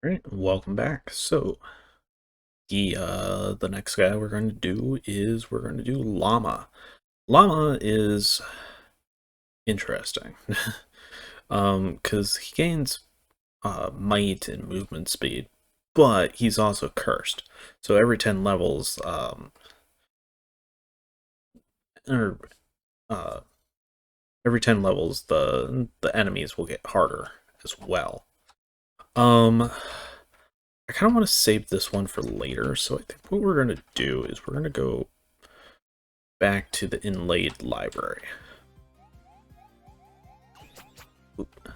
Alright, welcome back. So the next guy we're going to do is Llama. Llama is interesting. Because he gains might and movement speed, but he's also cursed. So every 10 levels, or uh every 10 levels the enemies will get harder as well. I kind of want to save this one for later, so I think what we're going to do is we're going to go back to the inlaid library. Oop.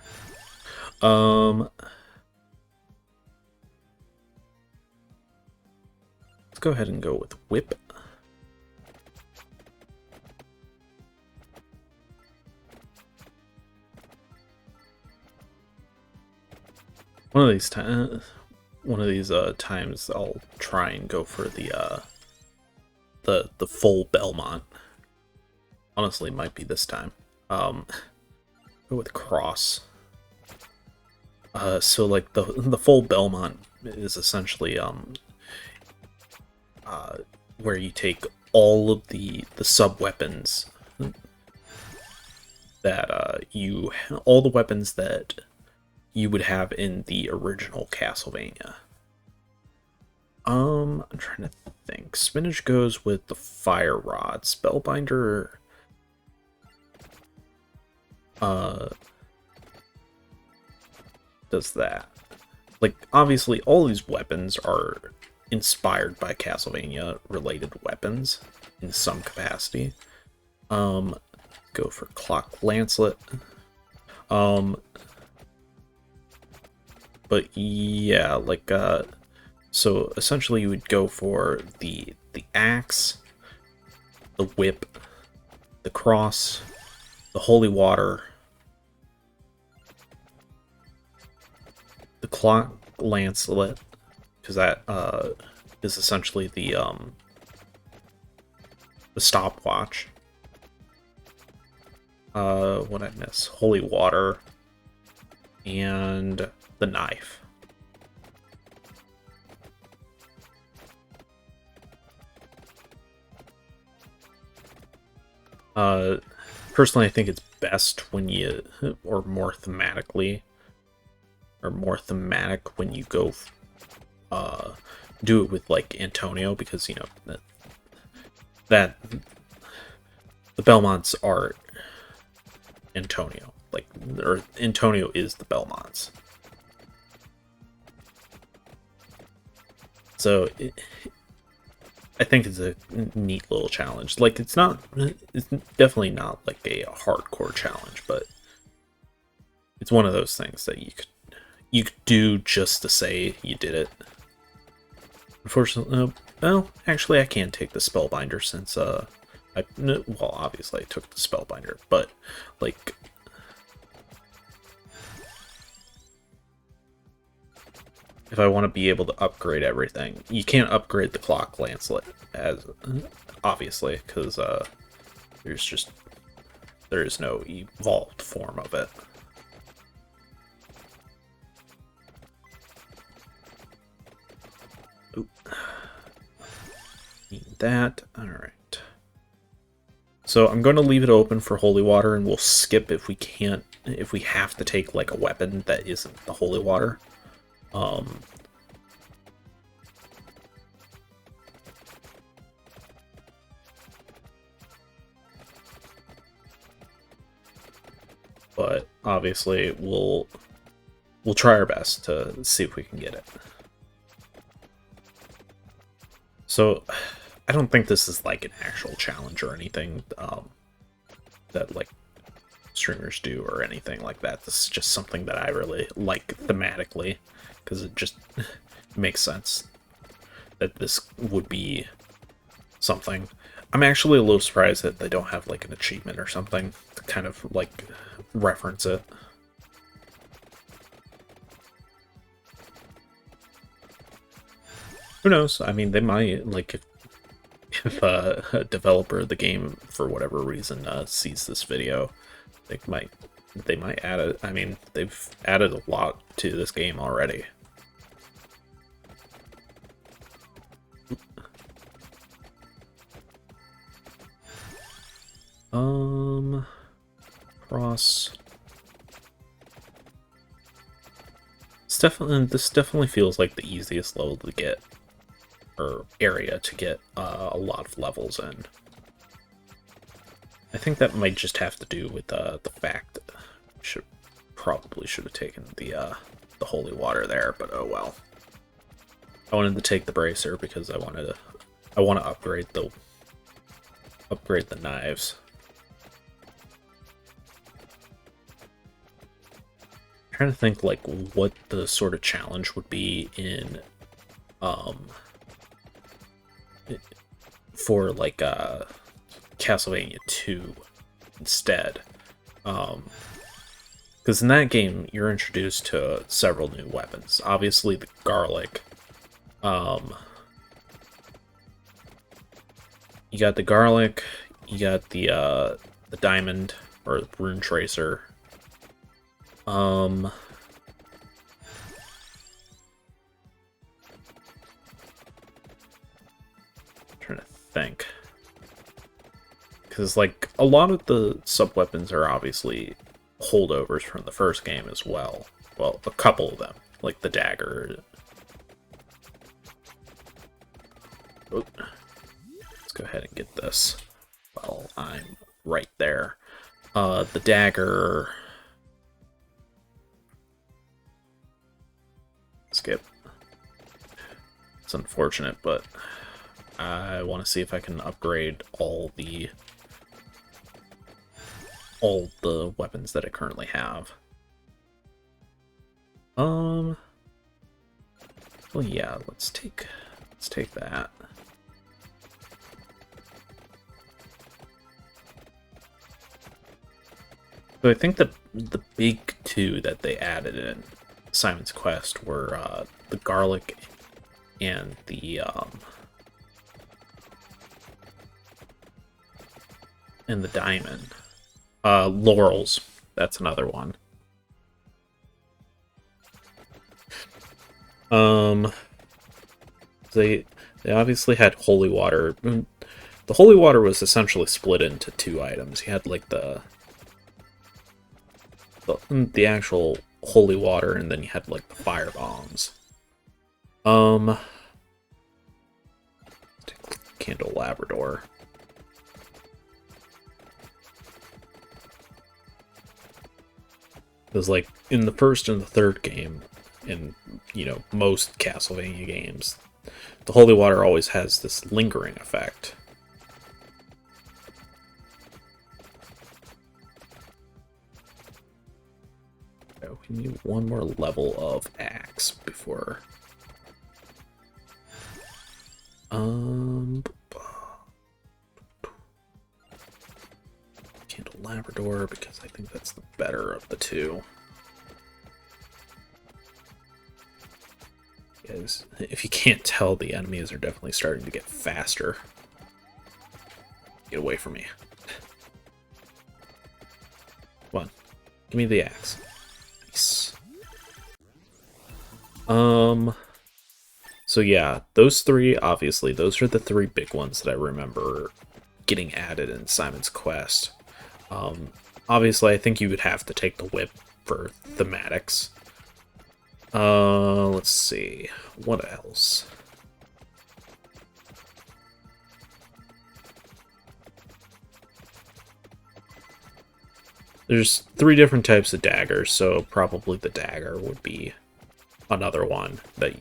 Let's go ahead and go with whip. One of these times I'll try and go for the full Belmont. Honestly, might be this time. Go with cross. So like the full Belmont is essentially where you take all of the sub weapons that all the weapons that you would have in the original Castlevania. I'm trying to think. Spinach goes with the fire rod. Spellbinder does that. Like, obviously all these weapons are inspired by Castlevania related weapons in some capacity. Go for Clock Lancelet. But yeah, like so essentially you would go for the axe, the whip, the cross, the holy water, the Clock Lancelet, because that is essentially the stopwatch. What I miss? Holy water and the knife. Personally, I think it's best when you, or more thematic when you go, do it with like Antonio, because you know that the Belmonts are Antonio, like, or Antonio is the Belmonts. So I think it's a neat little challenge. Like, it's definitely not like a hardcore challenge, but it's one of those things that you could do just to say you did it. Unfortunately, well, actually, I can't take the Spellbinder since well, obviously I took the Spellbinder, but like, if I want to be able to upgrade everything, you can't upgrade the Clock Lancelet, as obviously, because there is no evolved form of it. Oop. Need that. Alright. So I'm going to leave it open for holy water, and we'll skip if we have to take like a weapon that isn't the holy water. But obviously we'll try our best to see if we can get it. So I don't think this is like an actual challenge or anything that like streamers do or anything like that. This is just something that I really like thematically, because it just makes sense that this would be something. I'm actually a little surprised that they don't have like an achievement or something to kind of like reference it. Who knows? I mean, they might, like, if a developer of the game for whatever reason sees this video, they might add it. I mean, they've added a lot to this game already. Cross. This definitely feels like the easiest level to get, or area to get a lot of levels in. I think that might just have to do with the fact that probably should have taken the holy water there, but oh well. I wanted to take the bracer because I want to upgrade the knives. I'm trying to think like what the sort of challenge would be in for like Castlevania 2 instead. Because in that game, you're introduced to several new weapons. Obviously, the garlic. You got the garlic. You got the diamond or the rune tracer. Trying to think. Because, like, a lot of the sub-weapons are obviously holdovers from the first game as well. Well, a couple of them, like the dagger. Oh. Let's go ahead and get this while I'm right there. The dagger. Skip. It's unfortunate, but I want to see if I can upgrade all the weapons that I currently have. Well, yeah, let's take that. So I think that the big two that they added in Simon's Quest were the garlic and the diamond. Laurels, that's another one. They obviously had holy water. The holy water was essentially split into two items. You had like the actual holy water, and then you had like the fire bombs. Candle Labrador. Because, like, in the first and the third game, in, you know, most Castlevania games, the holy water always has this lingering effect. So we need one more level of axe before... Candle Labrador, because I think that's the better of the two. Because if you can't tell, the enemies are definitely starting to get faster. Get away from me. Come on. Give me the axe. Nice. So yeah, those three, obviously, those are the three big ones that I remember getting added in Simon's Quest. Obviously, I think you would have to take the whip for thematics. Let's see. What else? There's three different types of daggers, so probably the dagger would be another one that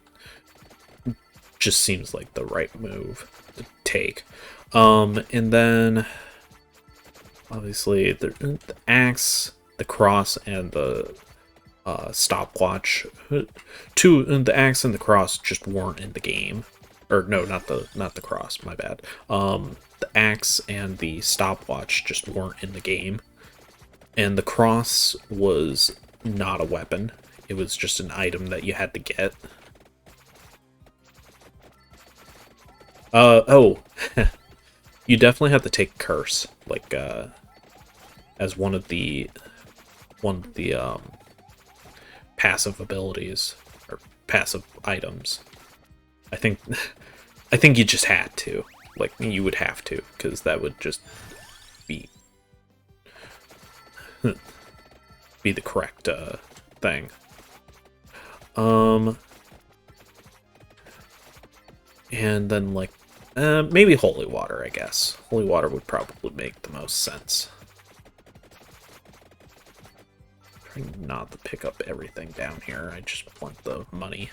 just seems like the right move to take. And then obviously the axe, the cross, and the stopwatch. The axe and the cross just weren't in the game. Or no, not the cross, my bad. The axe and the stopwatch just weren't in the game. And the cross was not a weapon. It was just an item that you had to get. Oh. You definitely have to take Curse, like, as one of the passive abilities, or passive items. I think you just had to. Like, you would have to, because that would just be be the correct thing. And then like maybe holy water, I guess. Holy water would probably make the most sense. Trying not to pick up everything down here. I just want the money.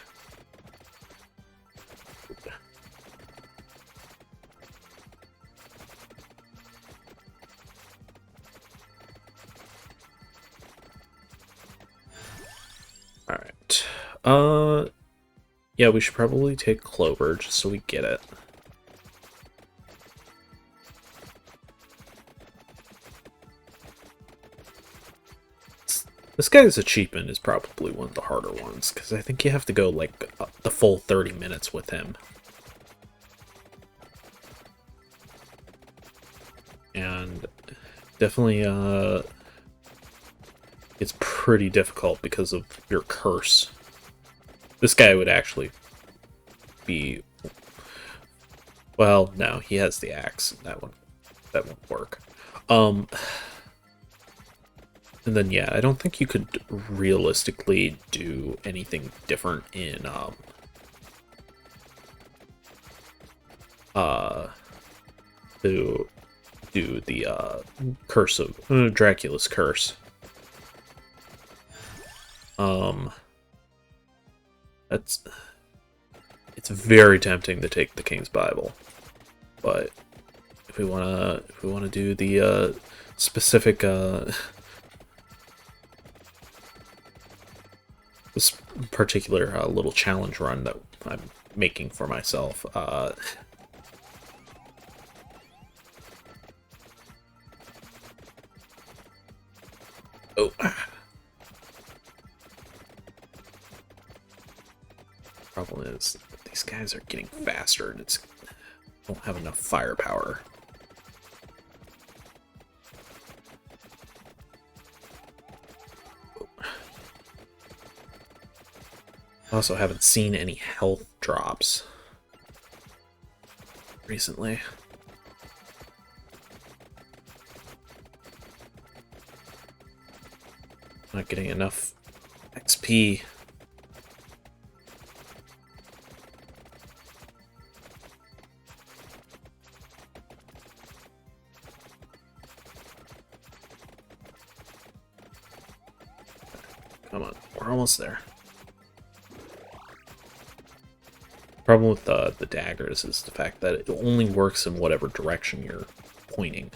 Alright. Yeah, we should probably take Clover just so we get it. This guy's achievement is probably one of the harder ones, because I think you have to go, like, the full 30 minutes with him. And definitely, it's pretty difficult because of your curse. This guy would actually be... Well, no, he has the axe. That won't work. And then, yeah, I don't think you could realistically do anything different in, to do the, curse of, Dracula's curse. It's very tempting to take the King's Bible, but if we wanna do the, specific, this particular little challenge run that I'm making for myself. Oh. Problem is, these guys are getting faster and don't have enough firepower. I also haven't seen any health drops recently. Not getting enough XP. Come on, we're almost there. Problem with the daggers is the fact that it only works in whatever direction you're pointing.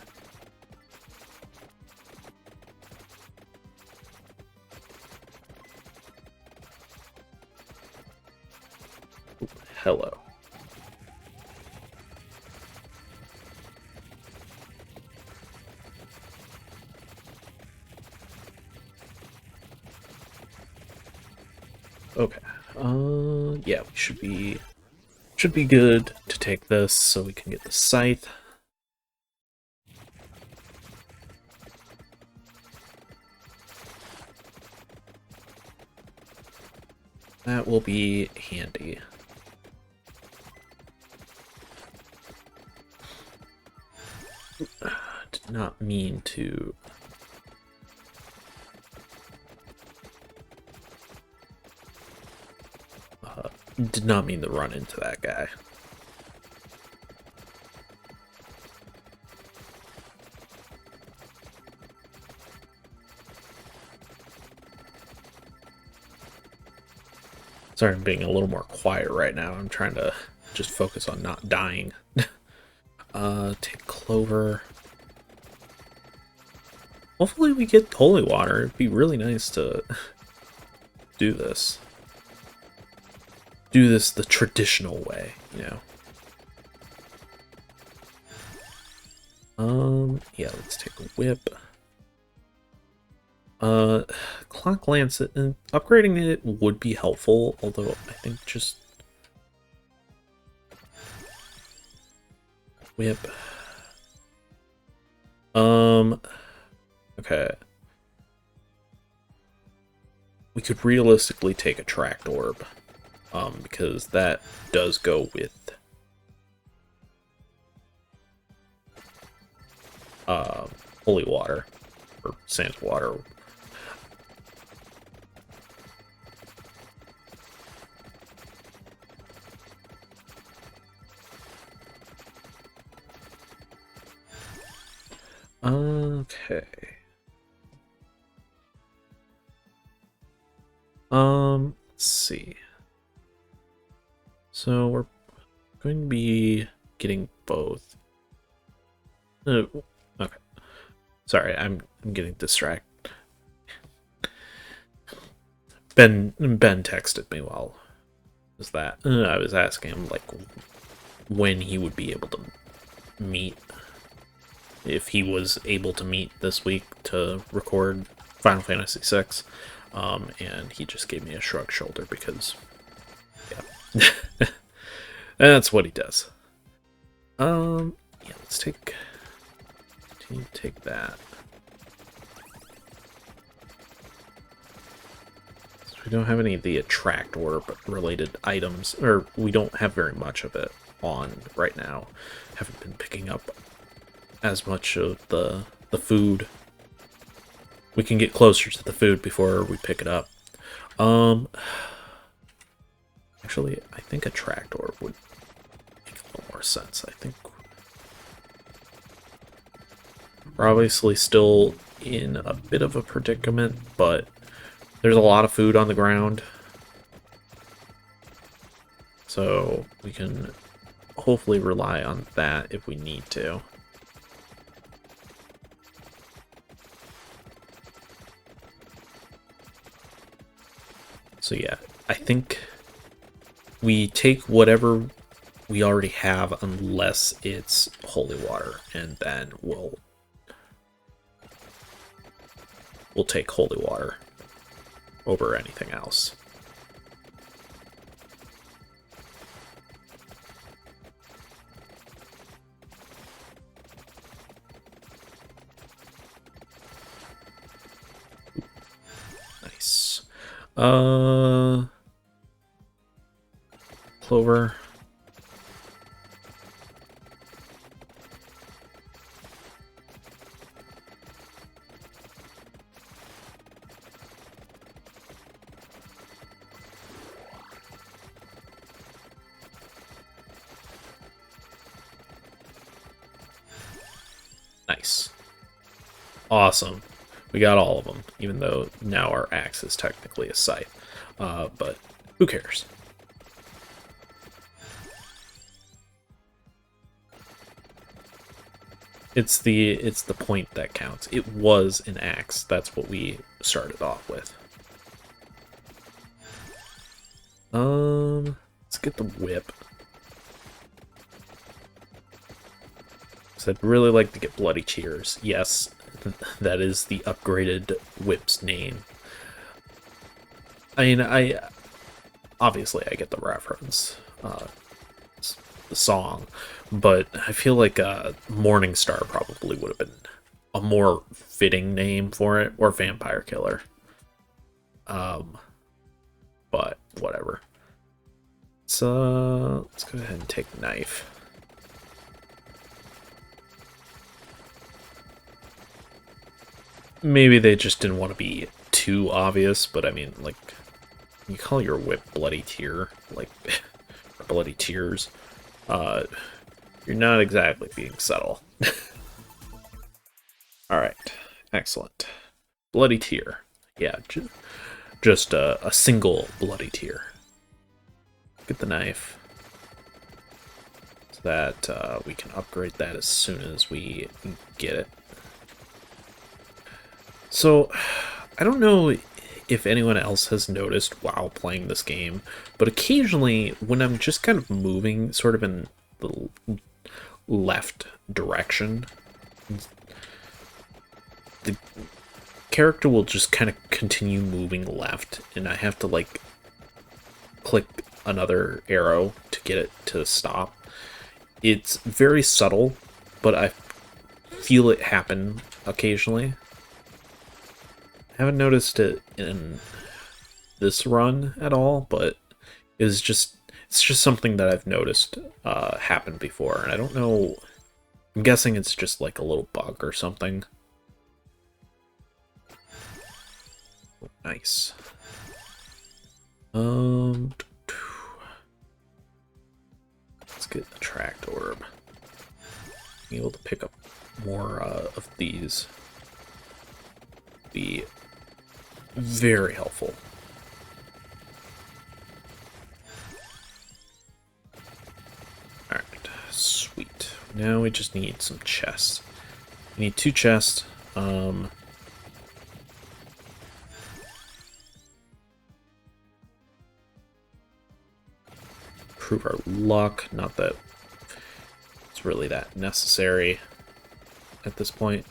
Ooh, hello. Okay. Yeah, we should be good to take this so we can get the scythe. That will be handy. Did not mean to... Did not mean to run into that guy. Sorry, I'm being a little more quiet right now. I'm trying to just focus on not dying. Take Clover. Hopefully we get holy water. It'd be really nice to do this. Do this the traditional way, you know. Yeah, let's take a whip. Clock Lance, and upgrading it would be helpful, although I think just... Whip. Okay. We could realistically take a tracked orb. Because that does go with holy water, or Sans water. Okay. Let's see. So we're going to be getting both. Okay. Sorry, I'm getting distracted. Ben texted me while was that I was asking him like when he would be able to meet, if he was able to meet this week to record Final Fantasy VI, and he just gave me a shrug shoulder because, yeah, that's what he does. Yeah, let's take that. So we don't have any of the attract or related items, or we don't have very much of it on right now. Haven't been picking up as much of the food. We can get closer to the food before we pick it up. Actually, I think a tractor would make a little more sense. I think we're obviously still in a bit of a predicament, but there's a lot of food on the ground. So we can hopefully rely on that if we need to. So yeah, I think we take whatever we already have unless it's holy water, and then we'll take holy water over anything else. Nice. Clover. Nice. Awesome. We got all of them, even though now our axe is technically a scythe. But who cares? It's the point that counts. It was an axe. That's what we started off with. Let's get the whip. So I'd really like to get Bloody Tears. Yes, that is the upgraded whip's name. I mean, obviously I get the reference, the song, but I feel like Morning Star probably would have been a more fitting name for it, or Vampire Killer. But whatever. So let's go ahead and take Knife. Maybe they just didn't want to be too obvious, but I mean, like, you call your whip Bloody Tear, like, Bloody Tears, you're not exactly being subtle. Alright, excellent. Bloody Tear. Yeah, just a single Bloody Tear. Get the knife. So that we can upgrade that as soon as we get it. So, I don't know if anyone else has noticed while playing this game, but occasionally when I'm just kind of moving sort of in the left direction, the character will just kind of continue moving left, and I have to like click another arrow to get it to stop. It's very subtle, but I feel it happen occasionally. I haven't noticed it in this run at all, but it's just something that I've noticed happen before, and I don't know. I'm guessing it's just like a little bug or something. Nice. Let's get the tracked orb. Being able to pick up more of these be very helpful. Alright, sweet. Now we just need some chests. We need 2 chests. Improve our luck. Not that it's really that necessary at this point.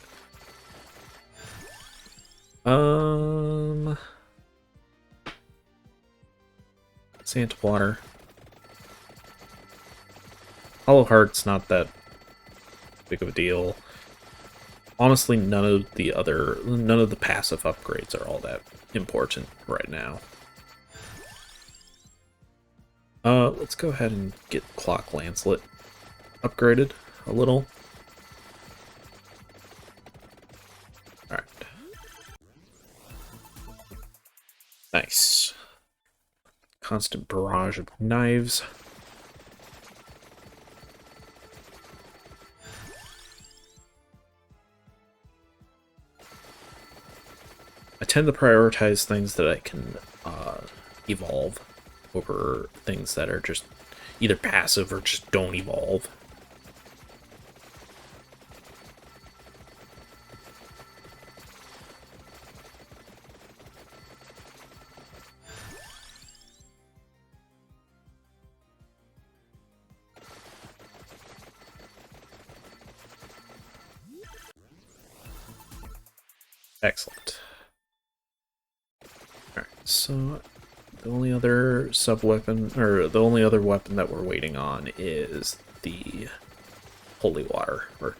Santa water. Hollow Heart's not that big of a deal. Honestly, none of the passive upgrades are all that important right now. Let's go ahead and get Clock Lancelet upgraded a little. Alright. Nice. Constant barrage of knives. I tend to prioritize things that I can evolve over things that are just either passive or just don't evolve. Excellent. Alright, so the only other sub-weapon, or the only other weapon that we're waiting on is the holy water. Or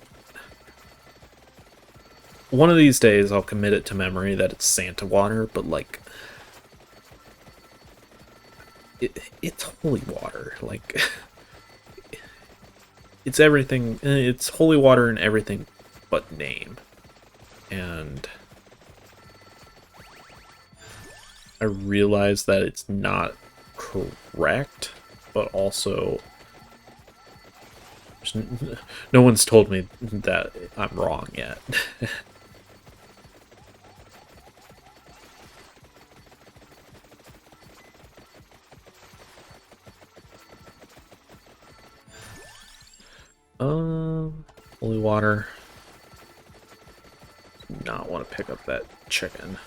one of these days I'll commit it to memory that it's Santa water, but like it's holy water. Like it's everything. It's holy water in everything but name. And I realize that it's not correct, but also no one's told me that I'm wrong yet. Holy water. Do not want to pick up that chicken.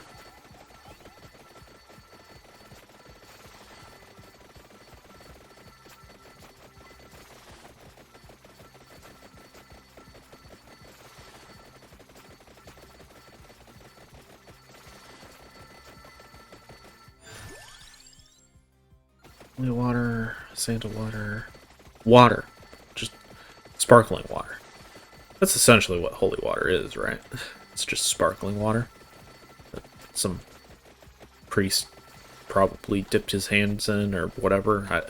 Holy water, Santa water, water, just sparkling water. That's essentially what holy water is, right? It's just sparkling water. Some priest probably dipped his hands in or whatever. I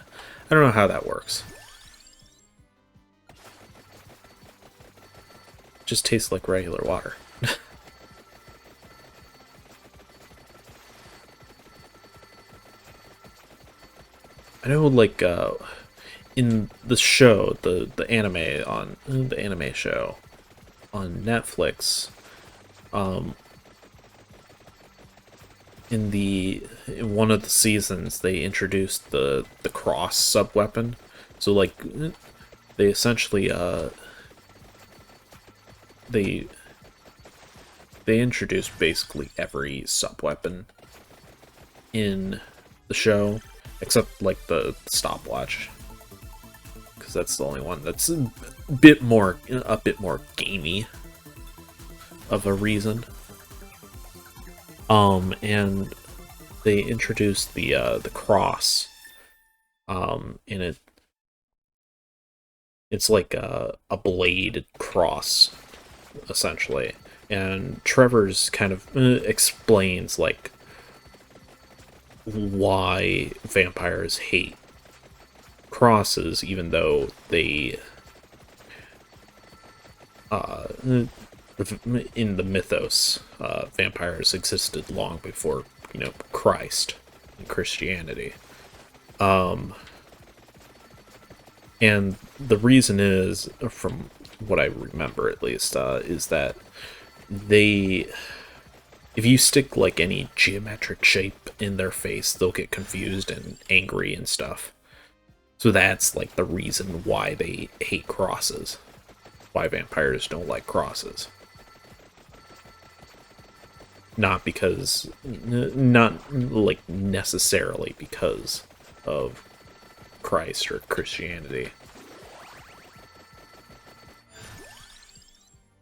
don't know how that works. It just tastes like regular water. I know, like, in the show, the anime show on Netflix, in one of the seasons they introduced the cross sub weapon. So like they essentially they introduced basically every sub weapon in the show except like the stopwatch, because that's the only one that's a bit more gamey of a reason. And they introduced the cross, and it's like a blade cross essentially, and Trevor's kind of explains like why vampires hate crosses, even though they in the mythos, vampires existed long before Christ and Christianity. And the reason is, from what I remember at least, is that they, if you stick like any geometric shape in their face, they'll get confused and angry and stuff. So that's like the reason why they hate crosses. Why vampires don't like crosses. Not because, not like necessarily because of Christ or Christianity.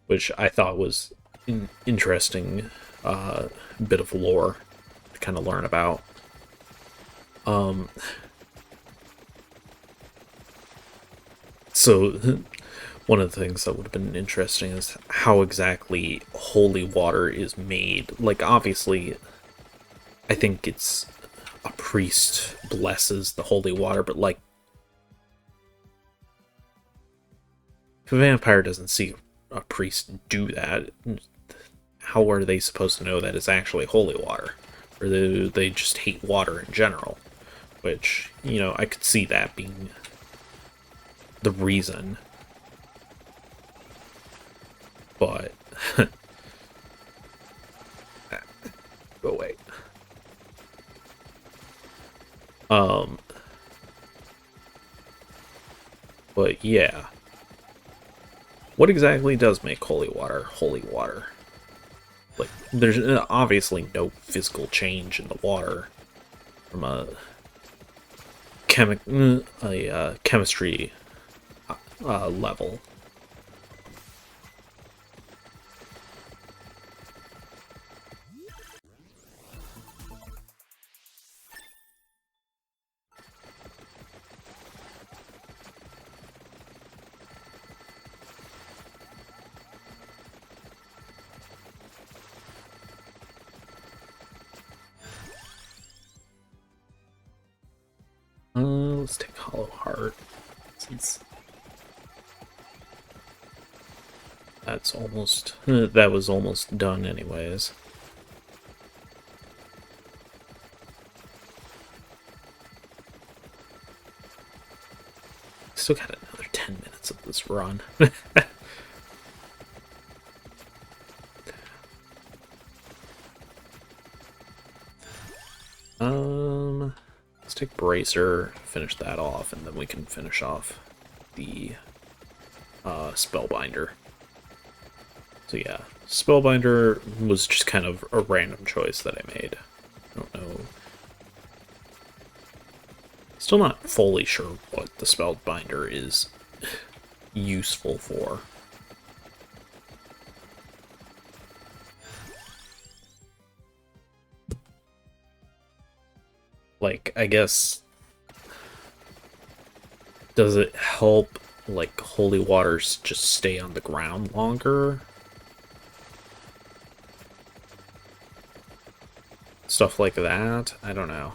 Which I thought was an interesting bit of lore to kind of learn about. So one of the things that would have been interesting is how exactly holy water is made. Like, obviously, I think it's a priest blesses the holy water, but like, if a vampire doesn't see a priest do that, how are they supposed to know that it's actually holy water? Or they just hate water in general? Which, I could see that being the reason. But go away. But yeah. What exactly does make holy water? Like, there's obviously no physical change in the water from a chemistry level. Let's take Hollow Heart, since that was almost done anyways. Still got another 10 minutes of this run. Let's take Bracer, finish that off, and then we can finish off the Spellbinder. So yeah, Spellbinder was just kind of a random choice that I made. I don't know. Still not fully sure what the Spellbinder is useful for. Like, I guess, does it help, like, holy waters just stay on the ground longer? Stuff like that? I don't know.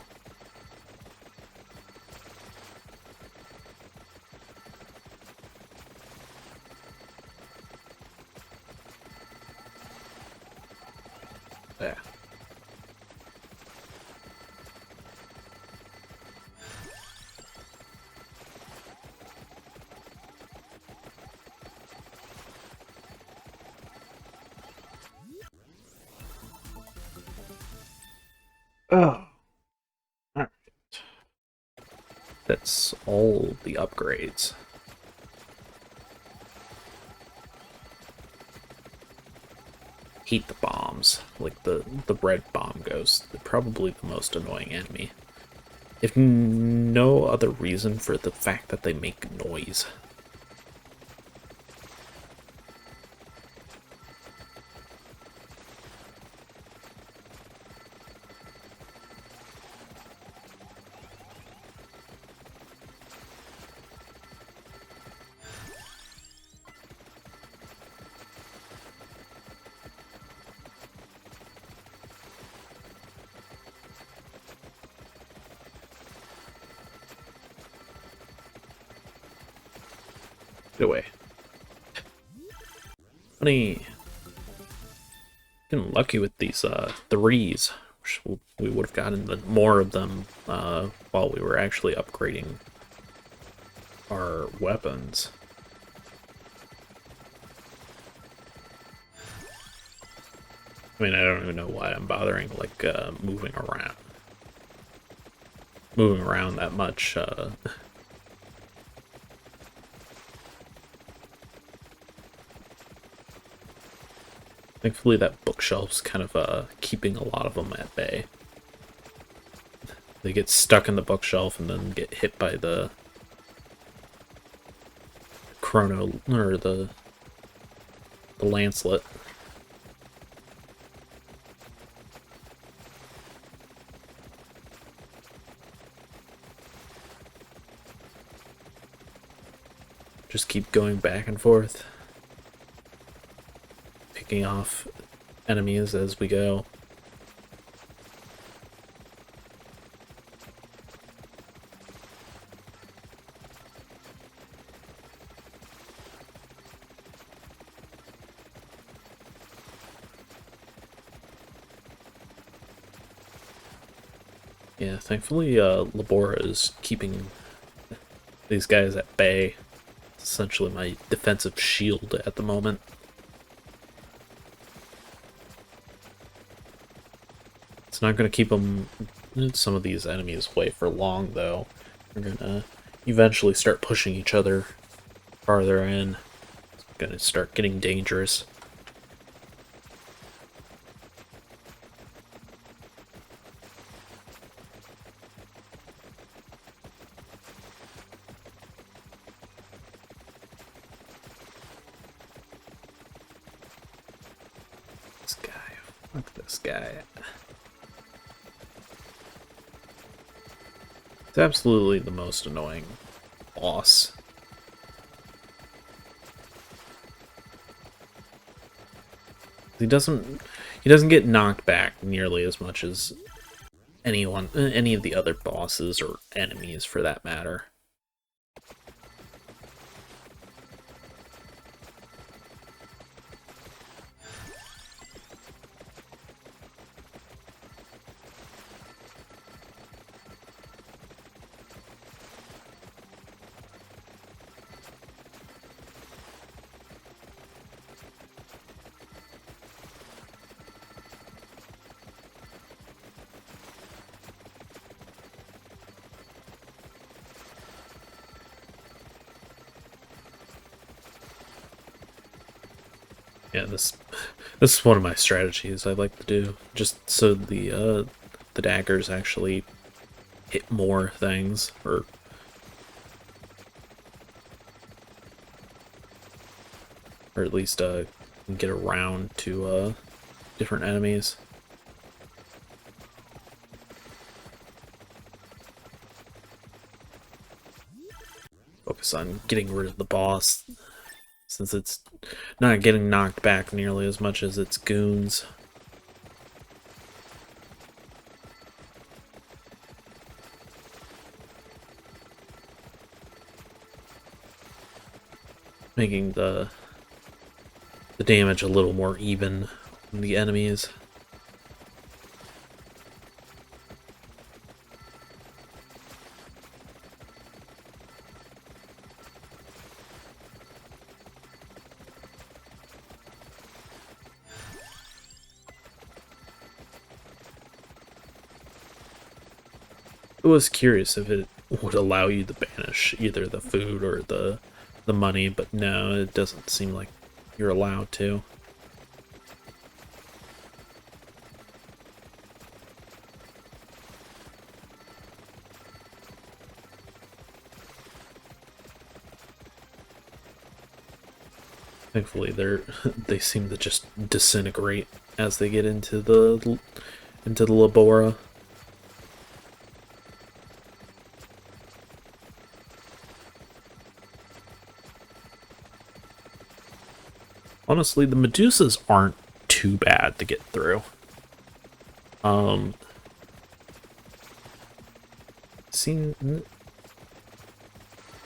Yeah. Oh. Alright. That's all the upgrades. Hate the bombs. Like the red bomb ghost. They're probably the most annoying enemy. If no other reason for the fact that they make noise. Get away. Funny. Getting lucky with these threes We would have gotten more of them while we were actually upgrading our weapons. I mean, I don't even know why I'm bothering, like, moving around that much. Thankfully, that bookshelf's kind of keeping a lot of them at bay. They get stuck in the bookshelf and then get hit by the chrono or the lancelet. Just keep going back and forth, picking off enemies as we go. Yeah, thankfully, Labora is keeping these guys at bay. It's essentially my defensive shield at the moment. It's not going to keep some of these enemies away for long, though. We're going to eventually start pushing each other farther in. It's going to start getting dangerous. Look at this guy. It's absolutely the most annoying boss. He doesn't get knocked back nearly as much as any of the other bosses or enemies for that matter. Yeah, this is one of my strategies I like to do, just so the daggers actually hit more things, or at least get around to different enemies. Focus on getting rid of the boss, since it's not getting knocked back nearly as much as its goons. Making the damage a little more even on the enemies. I was curious if it would allow you to banish either the food or the money, but no, it doesn't seem like you're allowed to. Thankfully, they seem to just disintegrate as they get into the Labora. Honestly, the Medusas aren't too bad to get through. I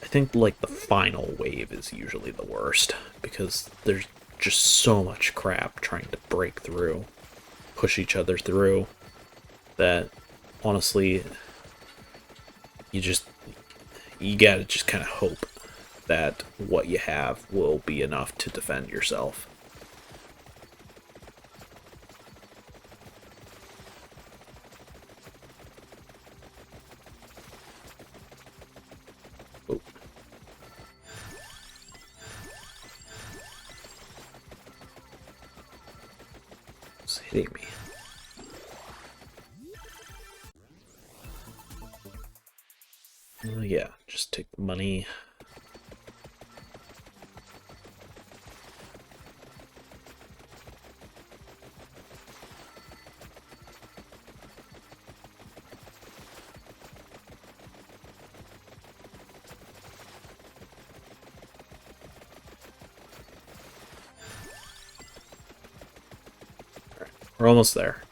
think like the final wave is usually the worst, because there's just so much crap trying to break through, push each other through. that honestly you gotta just kind of hope that what you have will be enough to defend yourself. Oh. It's hitting me. Yeah, just take the money. Alright, we're almost there.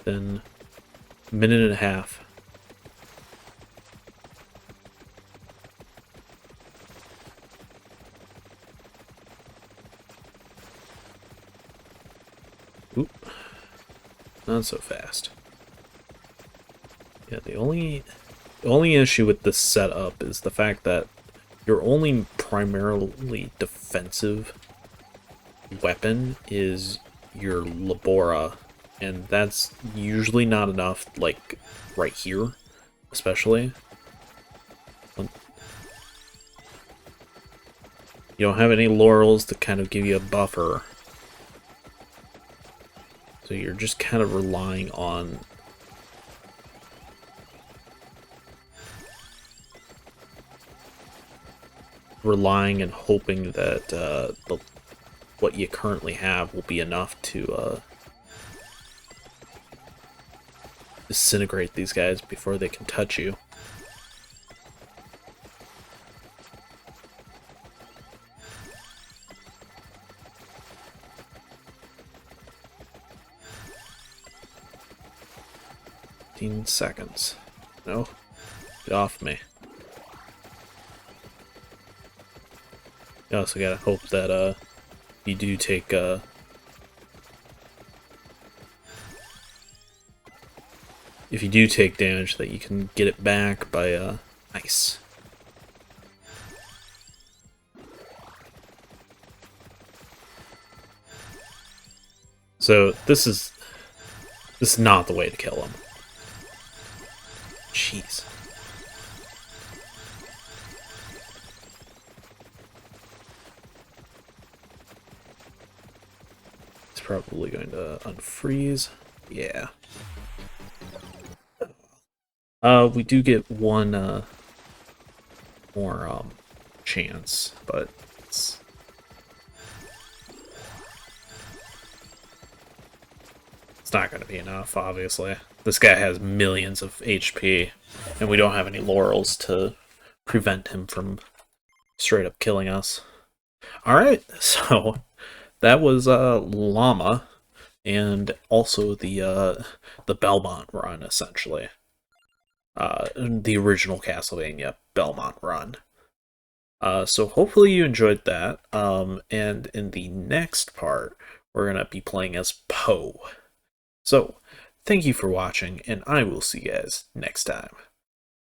Then a minute and a half. Oop. Not so fast. Yeah, the only issue with this setup is the fact that your only primarily defensive weapon is your Labora, and that's usually not enough, like, right here, especially. You don't have any laurels to kind of give you a buffer. So you're just kind of relying on and hoping that what you currently have will be enough to disintegrate these guys before they can touch you. Seconds. No, get off me. You also gotta hope that you do take if you do take damage, that you can get it back by ice. So this is not the way to kill him. Jeez. It's probably going to unfreeze. Yeah. We do get one more chance, but it's not going to be enough, obviously. This guy has millions of HP, and we don't have any laurels to prevent him from straight up killing us. Alright, so that was Llama, and also the Belmont run, essentially. The original Castlevania Belmont run. So hopefully you enjoyed that, and in the next part, we're going to be playing as Poe. So, thank you for watching, and I will see you guys next time.